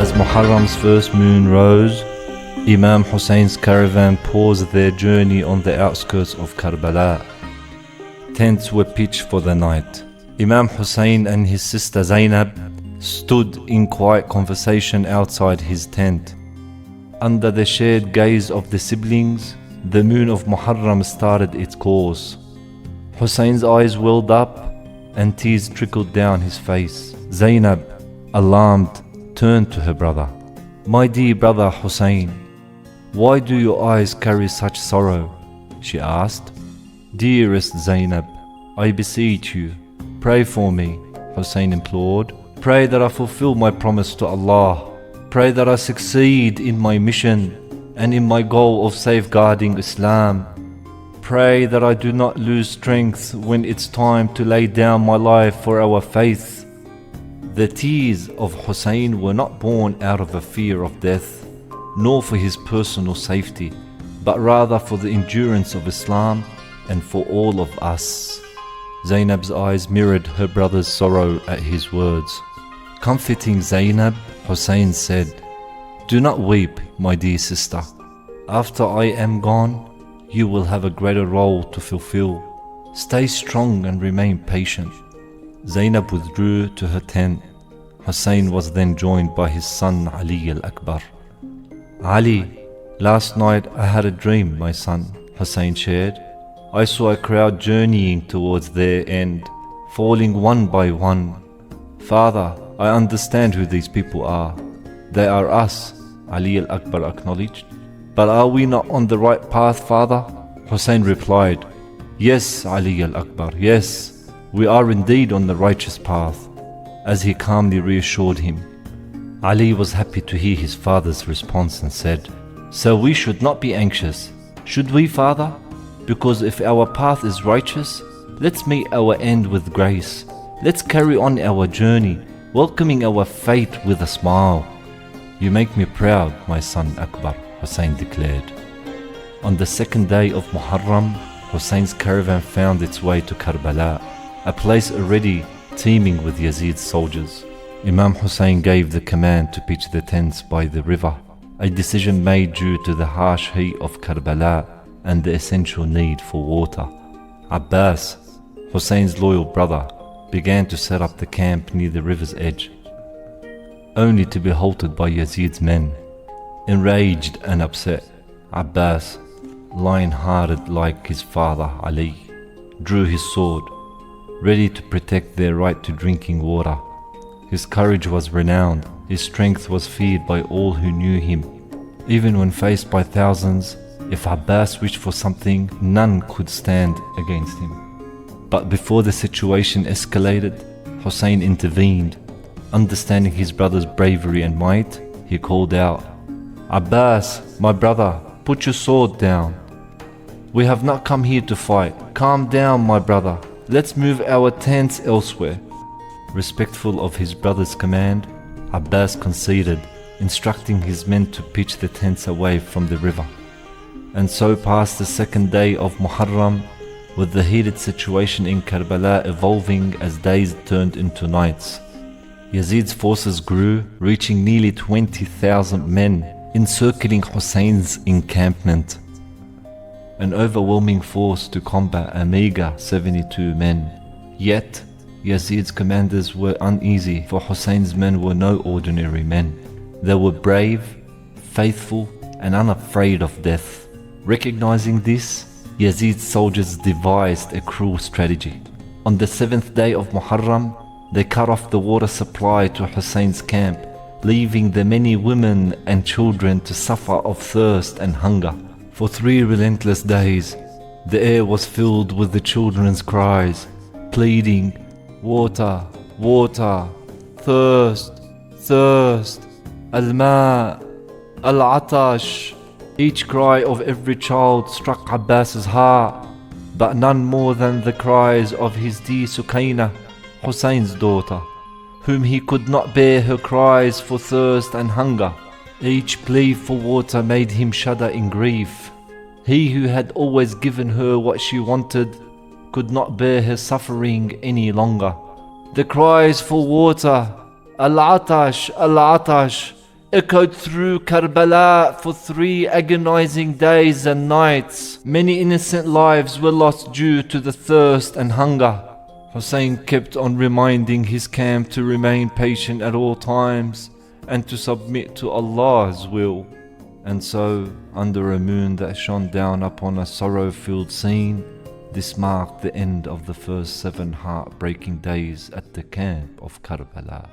As Muharram's first moon rose, Imam Hussein's caravan paused their journey on the outskirts of Karbala. Tents were pitched for the night. Imam Hussein and his sister Zainab stood in quiet conversation outside his tent. Under the shared gaze of the siblings, the moon of Muharram started its course. Hussein's eyes welled up and tears trickled down his face. Zainab, alarmed, turned to her brother. "My dear brother Hussein, why do your eyes carry such sorrow?" she asked. "Dearest Zainab, I beseech you, pray for me," Hussein implored. "Pray that I fulfill my promise to Allah. Pray that I succeed in my mission and in my goal of safeguarding Islam. Pray that I do not lose strength when it's time to lay down my life for our faith." The tears of Hussein were not born out of a fear of death, nor for his personal safety, but rather for the endurance of Islam and for all of us. Zainab's eyes mirrored her brother's sorrow at his words. Comforting Zainab, Hussein said, "Do not weep, my dear sister. After I am gone, you will have a greater role to fulfill. Stay strong and remain patient." Zainab withdrew to her tent. Hussein was then joined by his son Ali al-Akbar. "Ali, last night I had a dream, my son," Hussein shared. "I saw a crowd journeying towards their end, falling one by one. Father, I understand who these people are. They are us," Ali al-Akbar acknowledged. "But are we not on the right path, father?" Hussein replied, "Yes, Ali al-Akbar, yes, we are indeed on the righteous path," as he calmly reassured him. Ali was happy to hear his father's response and said, "So we should not be anxious, should we, father? Because if our path is righteous, let's meet our end with grace. Let's carry on our journey, welcoming our fate with a smile." "You make me proud, my son Akbar," Hussein declared. On the second day of Muharram, Hussein's caravan found its way to Karbala, a place already teeming with Yazid's soldiers. Imam Hussein gave the command to pitch the tents by the river, a decision made due to the harsh heat of Karbala and the essential need for water. Abbas, Hussein's loyal brother, began to set up the camp near the river's edge, only to be halted by Yazid's men. Enraged and upset, Abbas, lion-hearted like his father Ali, drew his sword, ready to protect their right to drinking water. His courage was renowned, his strength was feared by all who knew him. Even when faced by thousands, if Abbas wished for something, none could stand against him. But before the situation escalated, Hussein intervened. Understanding his brother's bravery and might, he called out, "Abbas, my brother, put your sword down. We have not come here to fight. Calm down, my brother. Let's move our tents elsewhere." Respectful of his brother's command, Abbas conceded, instructing his men to pitch the tents away from the river. And so passed the second day of Muharram, with the heated situation in Karbala evolving as days turned into nights. Yazid's forces grew, reaching nearly 20,000 men, encircling Hussein's encampment. An overwhelming force to combat a meager 72 men. Yet, Yazid's commanders were uneasy, for Hussein's men were no ordinary men. They were brave, faithful, and unafraid of death. Recognizing this, Yazid's soldiers devised a cruel strategy. On the 7th day of Muharram, they cut off the water supply to Hussein's camp, leaving the many women and children to suffer of thirst and hunger. For 3 relentless days, the air was filled with the children's cries, pleading, "Water, water, thirst, thirst, al-ma, al-atash." Each cry of every child struck Abbas's heart, but none more than the cries of his dear Sukaina, Hussein's daughter, whom he could not bear her cries for thirst and hunger. Each plea for water made him shudder in grief. He who had always given her what she wanted could not bear her suffering any longer. The cries for water, "Al-Atash, Al-Atash," echoed through Karbala for 3 agonizing days and nights. Many innocent lives were lost due to the thirst and hunger. Hussein kept on reminding his camp to remain patient at all times and to submit to Allah's will. And so, under a moon that shone down upon a sorrow-filled scene, this marked the end of the first 7 heartbreaking days at the camp of Karbala.